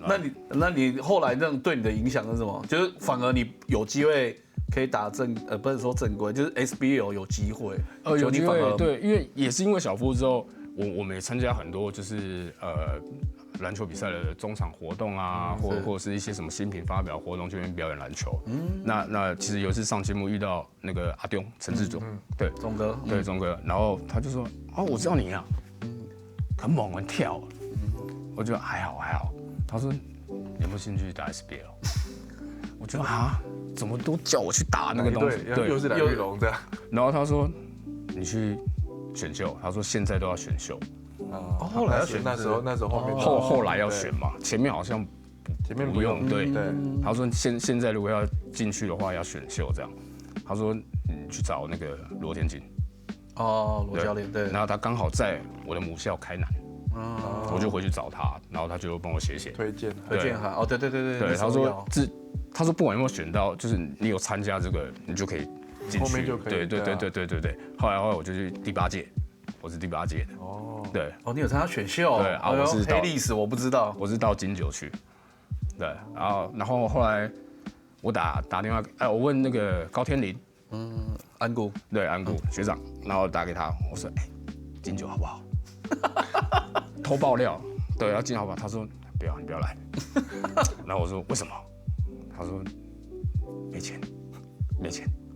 那你后来那种对你的影响是什么？就是反而你有机会可以打不是说正规，就是 SBL 有机会。有机会对，因为也是因为小夫之后，我们也参加很多就是篮球比赛的中场活动啊，或者是一些什么新品发表活动，去那边表演篮球。那其实有一次上节目遇到那个阿丢陈志忠，对，钟哥，对钟哥，然后他就说我知道你啊，很猛很跳，我觉得还好。他说你有没有兴趣打 SBL？ 我觉得怎么都叫我去打那个东西，对，又是蓝玉龙这样。然后他说你去选秀，他说现在都要选秀。后来要选那时候后面后来要选嘛，前面好像不用。对，他说现在如果要进去的话要选秀这样。他说你去找那个罗天锦。罗教练对。然后他刚好在我的母校开南。我就回去找他，然后他就帮我写推荐函。对。对，他说不管有没有选到，就是你有参加这个，你就可以进去。后面就可以。对。后来我就去第8届，我是第8届的。对。你有参加选秀？对啊，我是黑历史，我不知道。我是到金九去。对，然后后来我打电话，我问那个高天林，安谷，对安谷学长，然后打给他，我说金九好不好？偷爆料，对，要进好不好？他说不要，你不要来。然后我说为什么？他说没钱。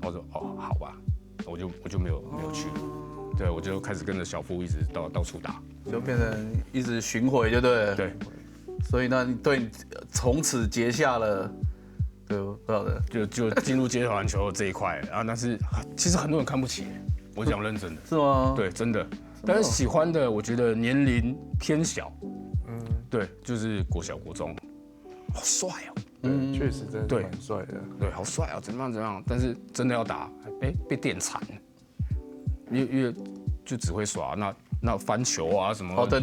我说好吧，我就没有去。对，我就开始跟着小夫一直到处打，就变成一直巡回，就对了。对，所以呢，对，从此结下了，对，不知道的，就进入街头篮球这一块啊。但是其实很多人看不起，我讲认真的。是吗？对，真的。但是喜欢的，我觉得年龄偏小，对，就是国小、国中，好帅哦，对，确实真的蛮帅的，对，好帅哦，怎么样，但是真的要打，被电惨，因为就只会耍那翻球啊什么，对，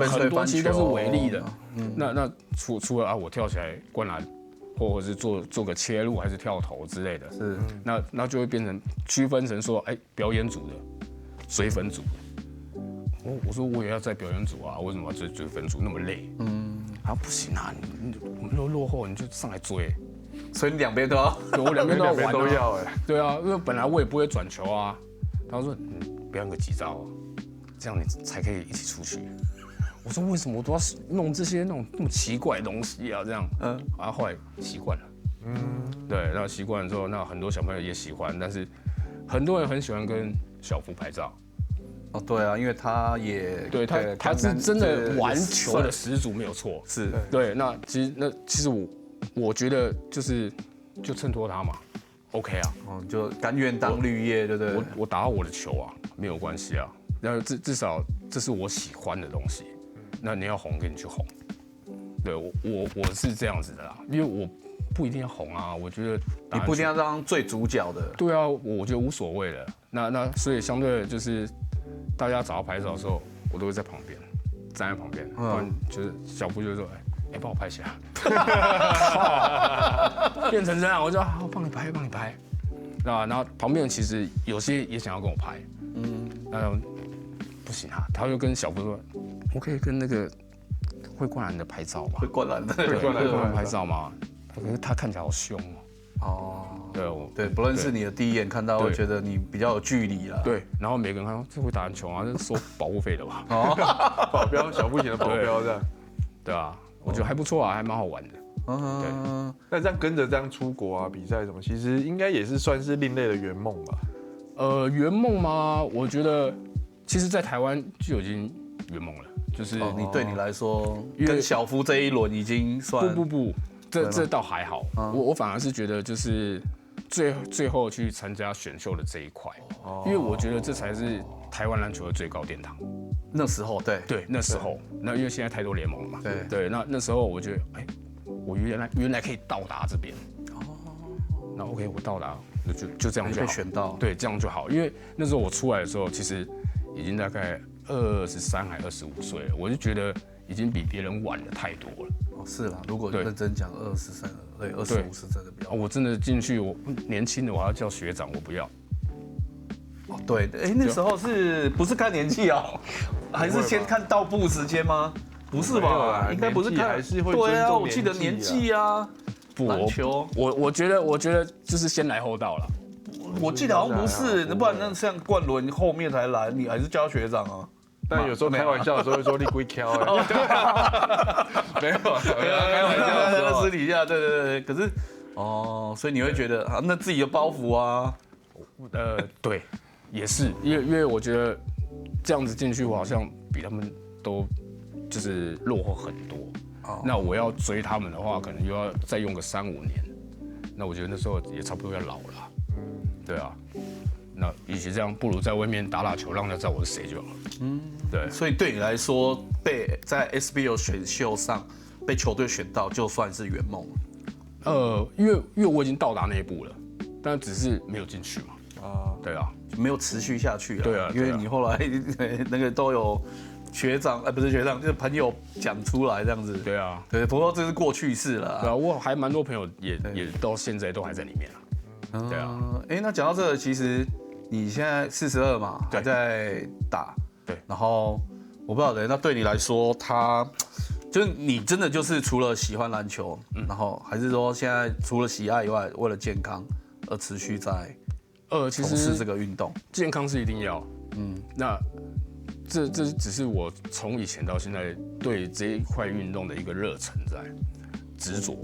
很多其实都是违例的，那除了我跳起来灌篮，或者是做个切入还是跳投之类的，是，那就会变成区分成说，表演组的，追分组。我说我也要在表演组啊，为什么要追分组那么累？不行啊，我们都落后，你就上来追。所以你两边都要，对，我两边都要玩，都要对啊，因为本来我也不会转球啊。他说表演个几招，这样你才可以一起出去。我说为什么我都要弄这些那么奇怪的东西啊？这样，然后后来习惯了。对，然后习惯了之后，那很多小朋友也喜欢，但是很多人很喜欢跟小夫拍照。对啊，因为他也对他是真的玩球的始祖，没有错。是对，那其实我觉得就衬托他嘛 ，OK 啊，就甘愿当绿叶，对不对？我打到我的球啊，没有关系啊，那至少这是我喜欢的东西，那你要红，给你去红。对我是这样子的啦，因为我不一定要红啊，我觉得你不一定要当最主角的。对啊，我觉得无所谓的。那所以相对的就是大家找到拍照的时候，我都会在旁边，站在旁边，不然就是小夫就会说，帮我拍一下，变成这样，我就好帮你拍，然后旁边人其实有些也想要跟我拍，那不行啊，他就跟小夫说，我可以跟那个会灌篮的拍照吗？会灌篮的，会灌篮拍照吗？可是他看起来好凶哦。对，不论是你的第一眼看到，会觉得你比较有距离啦。对，然后每个人看到这会打篮球啊，这是收保护费的吧？保镖，小夫型的保镖这样。对啊，我觉得还不错啊，还蛮好玩的。对，那这样跟着这样出国啊，比赛什么，其实应该也是算是另类的圆梦吧？圆梦吗？我觉得其实，在台湾就已经圆梦了，就是你对你来说，跟小夫这一轮已经算不。这倒还好，我反而是觉得就是最后去参加选秀的这一块，因为我觉得这才是台湾篮球的最高殿堂。那时候对，那时候那因为现在太多联盟了嘛，对，那时候我觉得我原来可以到达这边，那 OK 我到达就这样就好，被选到，对，这样就好，因为那时候我出来的时候其实已经大概23还25岁了，我就觉得已经比别人晚了太多了。是啦，如果认真讲23，对25是真的比较。我真的进去，我年轻的我要叫学长，我不要。对，那时候不是看年纪哦，还是先看到步时间吗？不是没有吧？啦应该不是看，年纪还是会对啊，尊重我记得年纪啊，不，篮球我觉得就是先来后到了。我记得好像不是，不然那像冠伦后面才来，你还是叫学长啊。但有时候开玩笑的时候会说你龟挑哎，没有，开玩笑的时候私底下，对，可是所以你会觉得啊，那自己的包袱啊，对，也是，因为我觉得这样子进去，我好像比他们都就是落后很多。那我要追他们的话，可能又要再用个3-5年。那我觉得那时候也差不多要老了。对啊。那与其这样，不如在外面打球，让人家知道我是谁就好了。对。所以对你来说，在 SBL 选秀上被球队选到，就算是圆梦了。因为我已经到达那一步了，但只是没有进去嘛。对啊，没有持续下去啊。对啊，因为你后来那个都有学长，不是学长，就是朋友讲出来这样子。对啊，对，不过这是过去式了。对啊，我还蛮多朋友也到现在都还在里面啊。对啊。那讲到这个，其实你现在42嘛，还在打。对。然后我不知道那对你来说，就是你真的就是除了喜欢篮球，然后还是说现在除了喜爱以外，为了健康而持续在其从事实这个运动。健康是一定要。那这只是我从以前到现在对这一块运动的一个热忱在执着。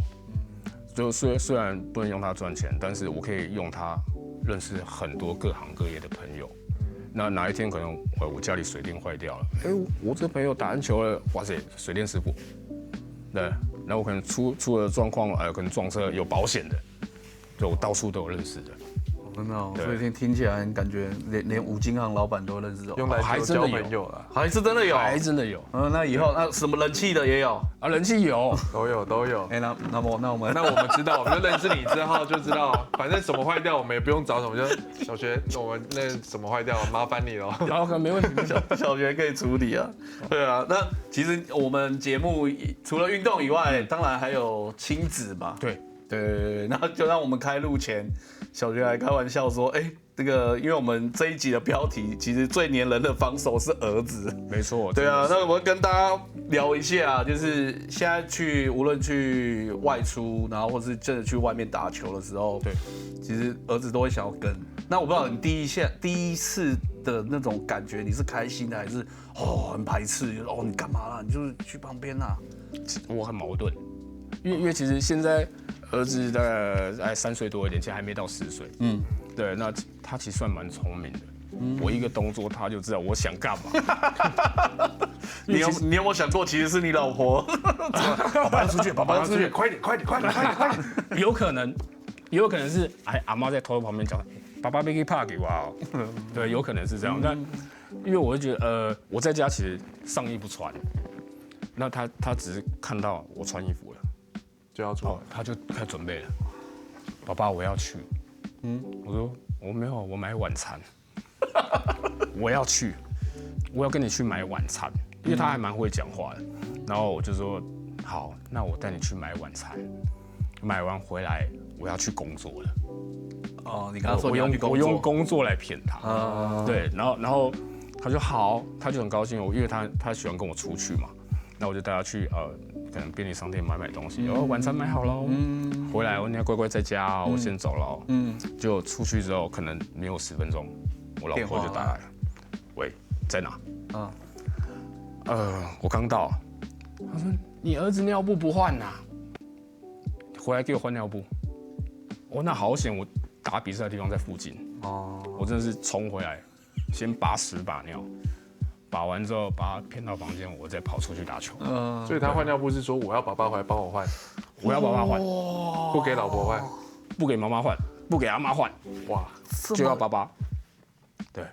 就虽然不能用它赚钱，但是我可以用它认识很多各行各业的朋友。那哪一天可能我家里水电坏掉了，我这朋友打篮球了，哇塞，水电师傅。对，那我可能出了状况，可能撞车有保险的，就我到处都有认识的。真的所以听起来感觉连五金行老板都认识用来交朋友了，还是真的有，还真的有。那以后那什么人气的也有啊，人气有，都有。那我们知道，我们就认识你之后就知道，反正什么坏掉我们也不用找什么，就小学我们那什么坏掉，麻烦你了。然后可能没问题，小学可以处理啊。对啊，那其实我们节目除了运动以外，当然还有亲子嘛。对，然后就让我们开录前，小学还开玩笑说，这个因为我们这一集的标题其实最黏人的防守是儿子。没错。对啊，那我们跟大家聊一下，就是现在无论去外出，然后或是真的去外面打球的时候，对，其实儿子都会想要跟。那我不知道你第一次的那种感觉，你是开心的还是很排斥？你干嘛啦？你就是去旁边啦。我很矛盾，因为其实现在儿子大概3岁多一点，其实还没到4岁。对，那他其实算蛮聪明的。我一个动作他就知道我想干嘛。你有没有想过，其实是你老婆？爸爸要出去，爸爸要出去，快点！有可能是阿妈在偷偷旁边讲，爸爸别去怕给我哦。对，有可能是这样。但因为我会觉得，我在家其实上衣不穿，那他只是看到我穿衣服了，就要出，他就开始准备了。爸爸，我要去。我说我没有，我买晚餐。我要去，我要跟你去买晚餐，因为他还蛮会讲话的。然后我就说好，那我带你去买晚餐。买完回来我要去工作了。你刚刚说我用工作来骗他。对，然后他就好，他就很高兴，因为他喜欢跟我出去嘛。那我就带他去可能便利商店买东西。晚餐买好了。回来你要乖乖在家我先走了。就出去之后可能没有10分钟，我老婆就打来了。喂，在哪？我刚到。他说你儿子尿布不换呐？回来给我换尿布。那好险，我打比赛的地方在附近。我真的是冲回来，先把10把尿，把完之后把他骗到房间，我再跑出去打球。所以他换尿布是说我要爸爸回来帮我换，我要爸爸换，不给老婆换，不给妈妈换，不给阿妈换，哇，就要爸爸。对，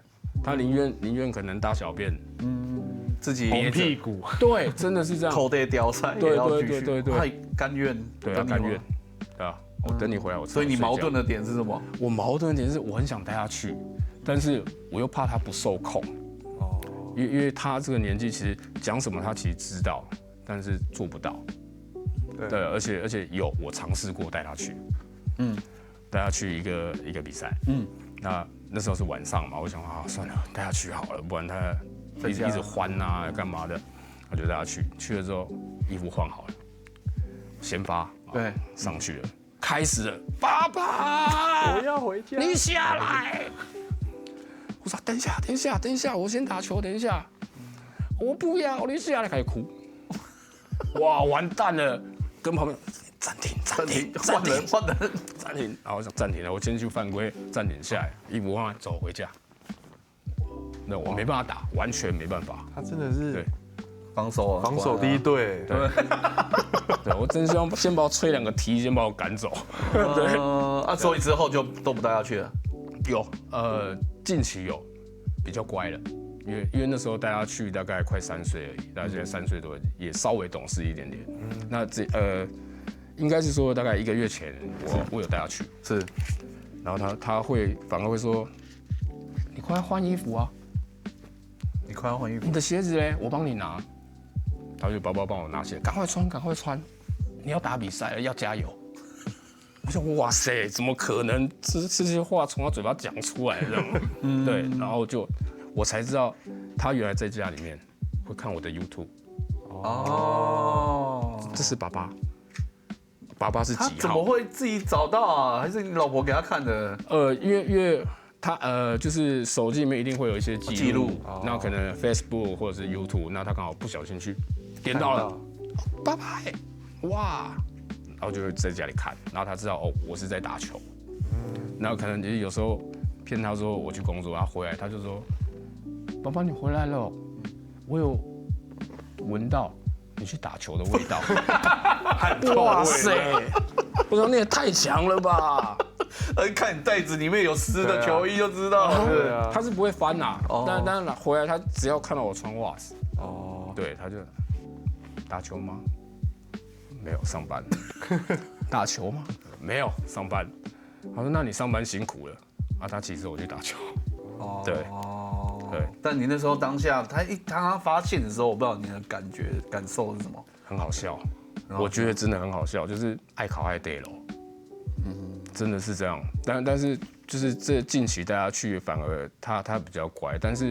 他宁愿可能大小便，自己红屁股，对，真的是这样，口袋叼菜，对，他甘愿，对啊，甘愿，对啊，我等你回来，我所以你矛盾的点是什么？我矛盾的点是我很想带他去，但是我又怕他不受控。因为他这个年纪，其实讲什么他其实知道，但是做不到。对，而且我尝试过带他去，带他去一个比赛，那时候是晚上嘛，我想算了，带他去好了，不然他一直欢啊干嘛的，他就带他去了之后，衣服换好了，先发，对，上去了，开始了，爸爸，我要回家，你下来。我说等一下，我先打球，等一下，我不要，你下来，开始哭。哇，完蛋了，跟旁边暂停，换人，暂停，然后我想暂停了，我先去犯规，暂停下来，衣服换完走回家。那我没办法打，完全没办法。他真的是对防守防守第一队，对，我真希望先把我吹2个踢，先把我赶走。所以之后就都不带他去了。有，近期有比较乖了，因为那时候带他去大概快3岁而已，大概现在3岁多，也稍微懂事一点点。那应该是说大概1个月前，我有带他去，是，然后他反而会说，你快换衣服啊，你快要换衣服你。的鞋子嘞，我帮你拿。他就包包帮我拿鞋，赶快穿，你要打比赛了，要加油。我想，哇塞，怎么可能这些话从他嘴巴讲出来的？对，然后我才知道，他原来在家里面会看我的 YouTube。这是爸爸是几号？他怎么会自己找到啊？还是你老婆给他看的？因为他就是手机里面一定会有一些记录，那可能 Facebook 或者是 YouTube，那他刚好不小心去点到了，爸爸，哇！然后就会在家里看，然后他知道哦，我是在打球，然后可能有时候骗他说我去工作，他回来他就说，爸爸你回来了，我有闻到你去打球的味道，哇塞！我说你也太强了吧！看你袋子里面有湿的球衣就知道。对啊，他是不会翻呐，但回来他只要看到我穿袜子，对，他就打球吗？没有，上班。打球吗？没有，上班。他说那你上班辛苦了啊，他其实我去打球。对。对。但你那时候当下他发现的时候，我不知道你的感受是什么？很好笑，我觉得真的很好笑，就是爱考爱对咯。真的是这样，但是就是这近期带他去，反而他比较乖，但是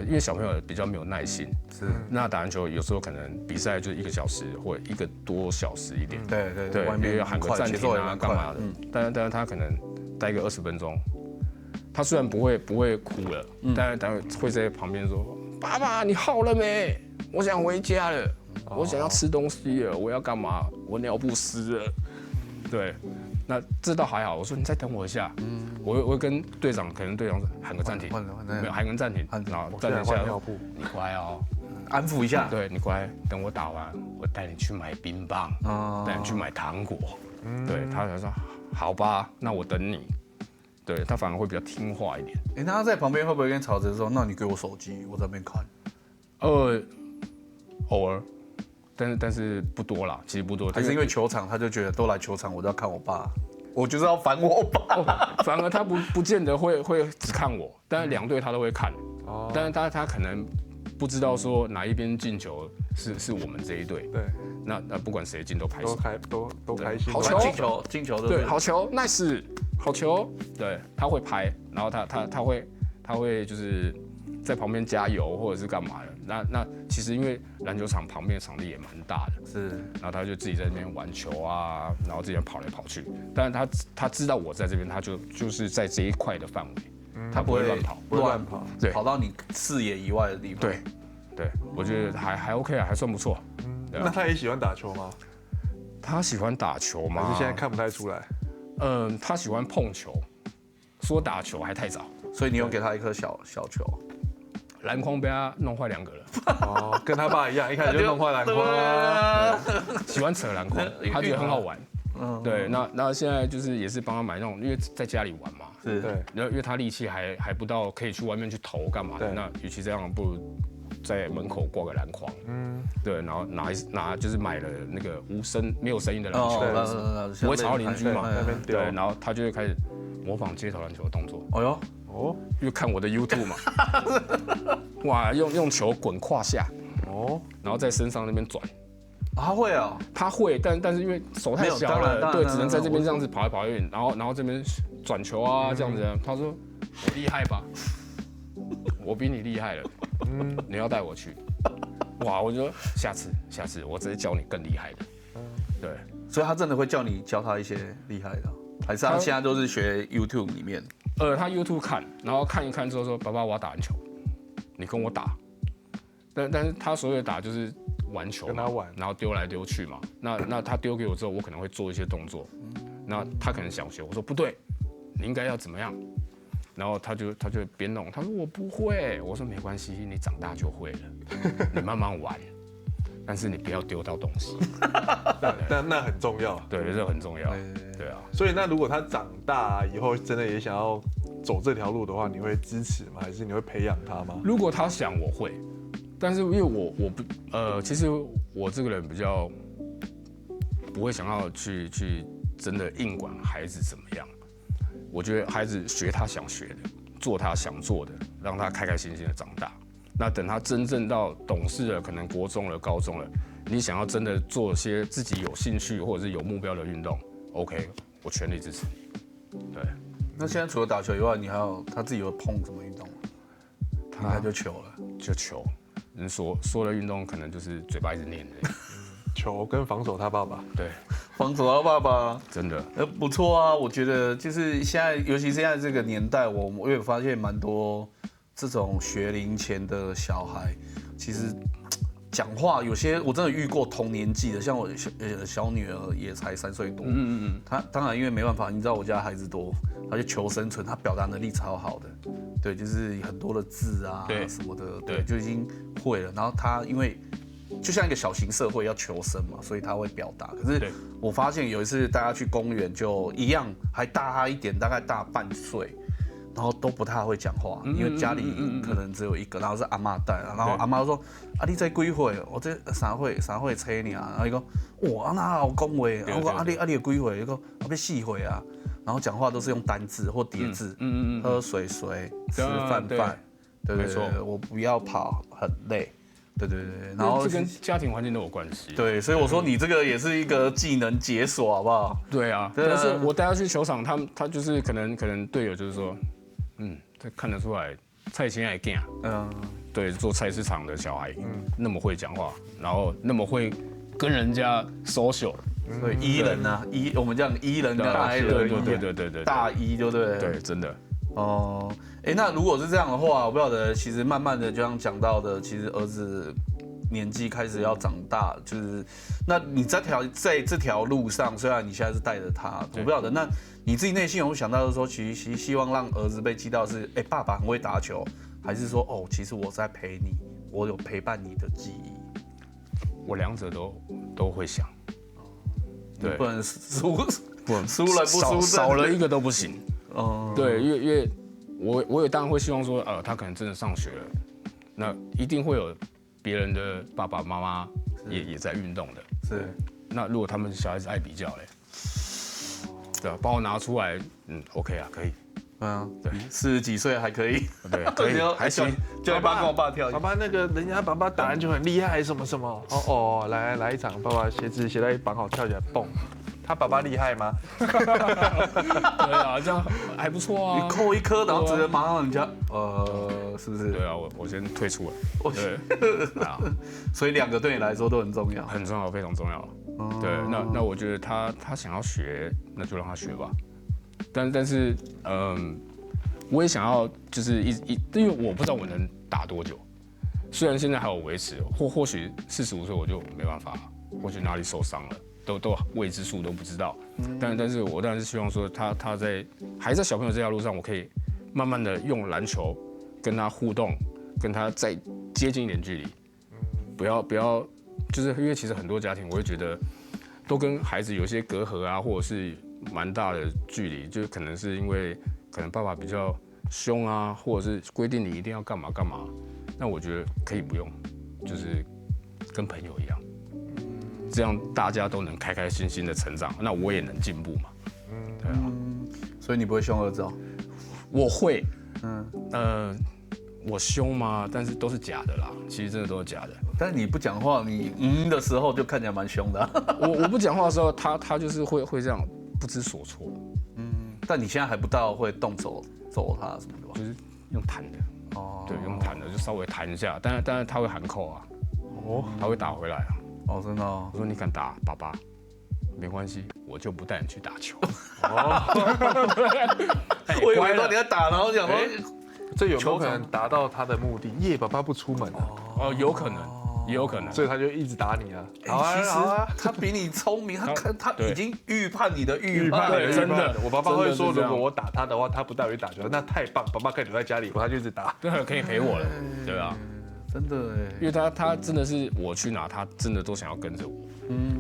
因为小朋友比较没有耐心，是。那打篮球有时候可能比赛就是1个小时或1个多小时一点，对，外面要喊个暂停啊干嘛的，但是他可能待个20分钟，他虽然不会哭了，但会在旁边说：“爸爸，你好了没？我想回家了，我想要吃东西了，我要干嘛？我尿布湿了。”对。那这倒还好，我说你再等我一下，我会跟队长，可能队长喊个暂停，没有喊个暂停，然后暂停下，你乖哦，安抚一下，对你乖，等我打完，我带你去买冰棒，带你去买糖果，对他才说好吧，那我等你，对他反而会比较听话一点。那他在旁边会不会跟曹哲说，那你给我手机，我在那边看？偶尔。但是不多啦，其实不多。还是因为球场，他就觉得都来球场，我都要看我爸，我就是要烦我爸。反而他不见得会只看我，但是2队他都会看。但是他可能不知道说哪一边进球是我们这一队。对。那不管谁进都拍手，都开心。好球，进球对，好球 ，nice， 好球。对，他会拍，然后他会就是在旁边加油或者是干嘛的。那其实因为篮球场旁边场地也蛮大的，是，然后他就自己在那边玩球啊，然后自己跑来跑去。但是他知道我在这边，他就是在这一块的范围，他不会乱跑，不会乱跑，对，跑到你视野以外的地方。对，我觉得还 OK 啊，还算不错。那他也喜欢打球吗？他喜欢打球吗？还是现在看不太出来？他喜欢碰球，说打球还太早，所以你有给他一颗小球。篮筐被他弄坏2个了。跟他爸一样，一开始就弄坏篮筐啊。喜欢扯篮筐，他觉得很好玩。对，那现在就是也是帮他买那种，因为在家里玩嘛。是。对。然后因为他力气还不到可以去外面去投干嘛的，那与其这样，不如在门口挂个篮筐。对，然后拿就是买了那个没有声音的篮球，不会吵到邻居嘛。对，然后他就会开始模仿街头篮球的动作。因为看我的 YouTube 嘛，哇，用球滚胯下，然后在身上那边转，他会啊，他会，但是因为手太小了，对，只能在这边这样子跑来跑去，然后这边转球啊这样子。他说我厉害吧，我比你厉害了，你要带我去，哇，我就说下次我直接教你更厉害的。对，所以他真的会叫你教他一些厉害的，还是他现在都是学 YouTube 里面？他 YouTube 看，然后看一看之后说：“爸爸，我要打篮球，你跟我打。”但是他所谓的打就是玩球嘛，跟他玩，然后丢来丢去嘛。那他丢给我之后，我可能会做一些动作。那他可能想学，我说不对，你应该要怎么样？然后他就边弄，他说我不会，我说没关系，你长大就会了，你慢慢玩，但是你不要丢到东西。那很重要，对，这很重要。对啊，所以那如果他长大以后真的也想要走这条路的话，你会支持吗？还是你会培养他吗？如果他想，我会，但是因为我不其实我这个人比较不会想要去真的硬管孩子怎么样。我觉得孩子学他想学的，做他想做的，让他开开心心的长大。那等他真正到懂事了，可能国中了、高中了，你想要真的做些自己有兴趣或者是有目标的运动 ，OK， 我全力支持你。对。那现在除了打球以外，你还有他自己有碰什么运动吗？他就球了，就球。人说的运动可能就是嘴巴一直念的。球跟防守他爸爸，对，防守他爸爸，真的，不错啊。我觉得就是现在，尤其现在这个年代，我有发现蛮多这种学龄前的小孩，其实讲话有些我真的遇过同年纪的，像我小女儿也才3岁多，她当然因为没办法，你知道我家孩子多，她就求生存，她表达能力超好的，对，就是很多的字啊什么的，对，就已经会了。然后她因为就像一个小型社会要求生嘛，所以他会表达。可是我发现有一次大家去公园，就一样还大他一点，大概大半岁，然后都不太会讲话，因为家里可能只有一个，然后是阿嬷带，然后阿嬷说：“啊，你这几岁？我这3岁车呢。”然后伊讲：“哇，哪有讲话？”我讲：“你有几岁？”伊讲：“啊，要4岁啊。”然后讲话都是用单字或叠字，喝水，吃饭，对，我不要跑，很累。对，然后这跟家庭环境都有关系。对，所以我说你这个也是一个技能解锁，好不好？对啊，但是我带他去球场，他就是可能队友就是说，他看得出来蔡琴爱 g 对，做菜市场的小孩，那么会讲话，然后那么会跟人家 social，对，E 人啊，我们讲 E 人跟 I 人，对，大一就对，对，真的。哦，那如果是这样的话，我不晓得，其实慢慢的就像讲到的，其实儿子年纪开始要长大，就是那你在这条路上，虽然你现在是带着他，我不晓得，那你自己内心有没有想到说，其实希望让儿子被激到是，爸爸很会打球，还是说其实我在陪你，我有陪伴你的记忆？我两者都会想，对，不能输了不输，少了一个都不行。对，因为我也当然会希望说，他可能真的上学了，那一定会有别人的爸爸妈妈也在运动的。是，那如果他们小孩子爱比较嘞，对吧？把我拿出来，OK 啊，可以。对40几岁还可以，对，可以，还行。叫爸爸跟我爸跳，爸爸那个人家爸爸打篮球很厉害，什么，来一场，爸爸鞋子鞋带绑好，跳起来蹦。他爸爸厉害吗？对啊，这样还不错啊。你扣一颗，然后直接马上人家，是不是？对啊，我先退出了。对，所以2个对你来说都很重要，很重要，非常重要。对，那我觉得他想要学，那就让他学吧。但是我也想要就是因为我不知道我能打多久。虽然现在还有维持，或许45岁我就没办法了，或许哪里受伤了。都未知数都不知道，但是我当然是希望说他还在小朋友这条路上，我可以慢慢的用篮球跟他互动，跟他再接近一点距离，不要，就是因为其实很多家庭我会觉得都跟孩子有一些隔阂啊，或者是蛮大的距离，就可能是因为可能爸爸比较凶啊，或者是规定你一定要干嘛，那我觉得可以不用，就是跟朋友一样。这样大家都能开开心心的成长，那我也能进步嘛。对啊，所以你不会凶儿子哦？我会，我凶吗？但是都是假的啦，其实真的都是假的。但是你不讲话，你的时候就看起来蛮凶的、啊。我不讲话的时候，他就是会这样不知所措。但你现在还不到会动手揍他什么的吧？就是用弹的。对，用弹的就稍微弹一下，但是他会喊扣啊。他会打回来啊。哦，真的哦。我说你敢打爸爸，没关系，我就不带你去打球。我以为说你要打，然后讲说这有没有可能达到他的目的？耶，爸爸不出门啊。哦，有可能，也有可能。所以他就一直打你啊。其实他比你聪明，他已经预判你的预判，真的。我爸爸会说，如果我打他的话，他不带我去打球，那太棒，爸爸可以留在家里，他就一直打。对，可以陪我了，对啊。真的哎，因为他真的是我去哪，他真的都想要跟着我。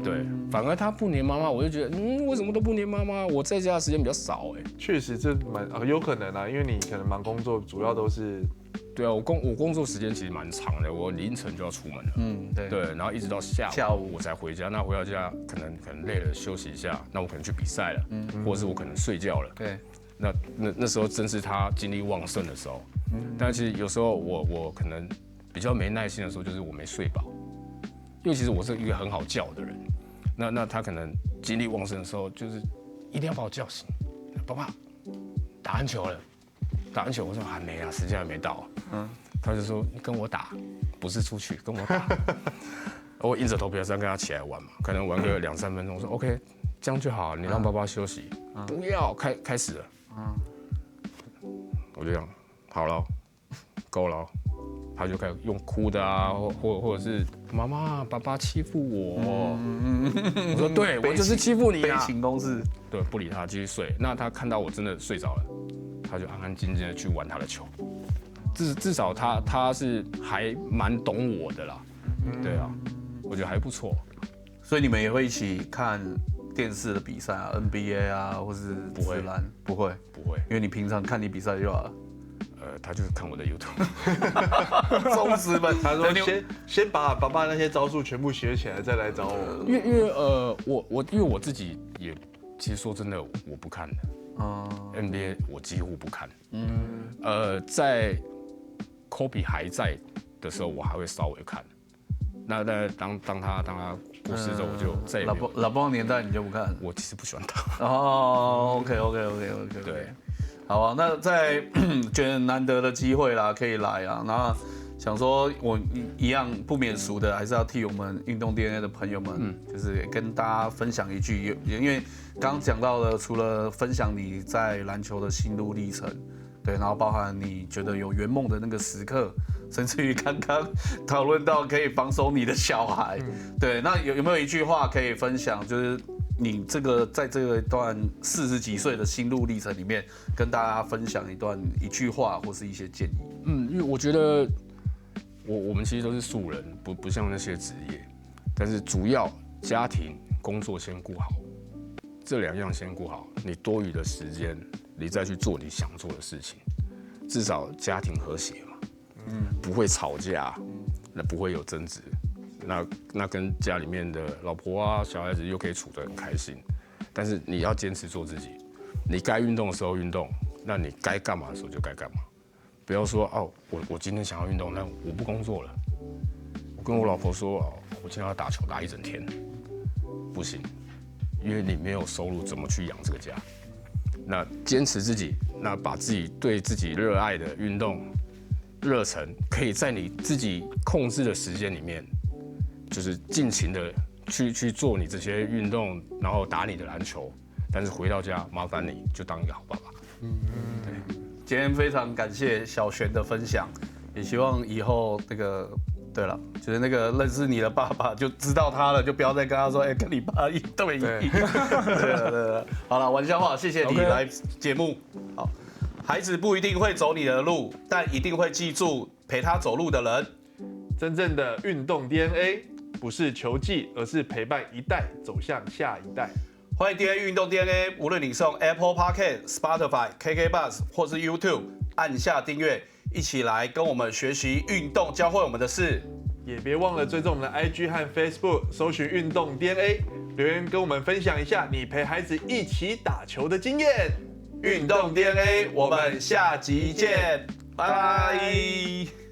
对，反而他不黏妈妈，我就觉得，为什么都不黏妈妈？我在家的时间比较少哎。确实，这有可能啊，因为你可能忙工作，主要都是。对啊，我工作时间其实蛮长的，我凌晨就要出门了。对，然后一直到下午我才回家。那回到家可能累了休息一下，那我可能去比赛了，或者是我可能睡觉了。对，那时候正是他精力旺盛的时候。但其实有时候我可能比较没耐心的时候，就是我没睡饱，因为其实我是一个很好叫的人。那他可能精力旺盛的时候，就是一定要把我叫醒，爸爸打篮球了。打篮球，我说还没啊，时间还没到。他就说你跟我打，不是出去跟我打。我硬着头皮还是要跟他起来玩嘛，可能玩个2-3分钟。我说 OK， 这样就好，你让爸爸休息。不要开始了。我就讲好了，够了。他就开始用哭的啊，或者是妈妈爸爸欺负我。我说对，我就是欺负你啊。悲情公式。对，不理他，继续睡。那他看到我真的睡着了，他就安安静静的去玩他的球。至少他是还蛮懂我的啦。对啊，我觉得还不错。所以你们也会一起看电视的比赛啊 ，NBA 啊，或是不会，不会，因为你平常看你比赛就好了。他就是看我的 YouTube， 忠实粉。他说先把爸爸那些招数全部学起来，再来找我。因为我自己也，其实说真的，我不看的。NBA 我几乎不看。在 Kobe 还在的时候，我还会稍微看。那当他过世之后，我就再也没有。老邦年代你就不看？我其实不喜欢他。OK。对。好啊，那在觉得难得的机会啦，可以来啊。那想说，我一样不免俗的，还是要替我们运动 DNA 的朋友们，就是跟大家分享一句，因为刚刚讲到了，除了分享你在篮球的心路历程，对，然后包含你觉得有圆梦的那个时刻，甚至于刚刚讨论到可以防守你的小孩，对，那有没有一句话可以分享，就是你在这个段40几岁的心路历程里面，跟大家分享一句话或是一些建议？因为我觉得我们其实都是素人，不像那些职业，但是主要家庭工作先顾好，这2样先顾好，你多余的时间你再去做你想做的事情，至少家庭和谐嘛，不会吵架，那不会有争执。那跟家里面的老婆啊、小孩子又可以处得很开心，但是你要坚持做自己，你该运动的时候运动，那你该干嘛的时候就该干嘛，不要说哦，我今天想要运动，那我不工作了。我跟我老婆说哦，我今天要打球打一整天，不行，因为你没有收入，怎么去养这个家？那坚持自己，那把自己对自己热爱的运动热忱，可以在你自己控制的时间里面。就是尽情的去做你这些运动，然后打你的篮球，但是回到家麻烦你就当一个好爸爸。对，今天非常感谢小璇的分享，也希望以后对了，就是认识你的爸爸就知道他了，就不要再跟他说，跟你爸一对一。对了，好了，玩笑话，谢谢你来节目。好，孩子不一定会走你的路，但一定会记住陪他走路的人。真正的运动 DNA 不是球技，而是陪伴一代走向下一代。欢迎 DNA 运动 DNA， 无论你是用 Apple Podcast、Spotify、KK Bus 或是 YouTube， 按下订阅，一起来跟我们学习运动，教会我们的事。也别忘了追踪我们的 IG 和 Facebook， 搜寻运动 DNA， 留言跟我们分享一下你陪孩子一起打球的经验。运动 DNA， 我们下集见，拜拜。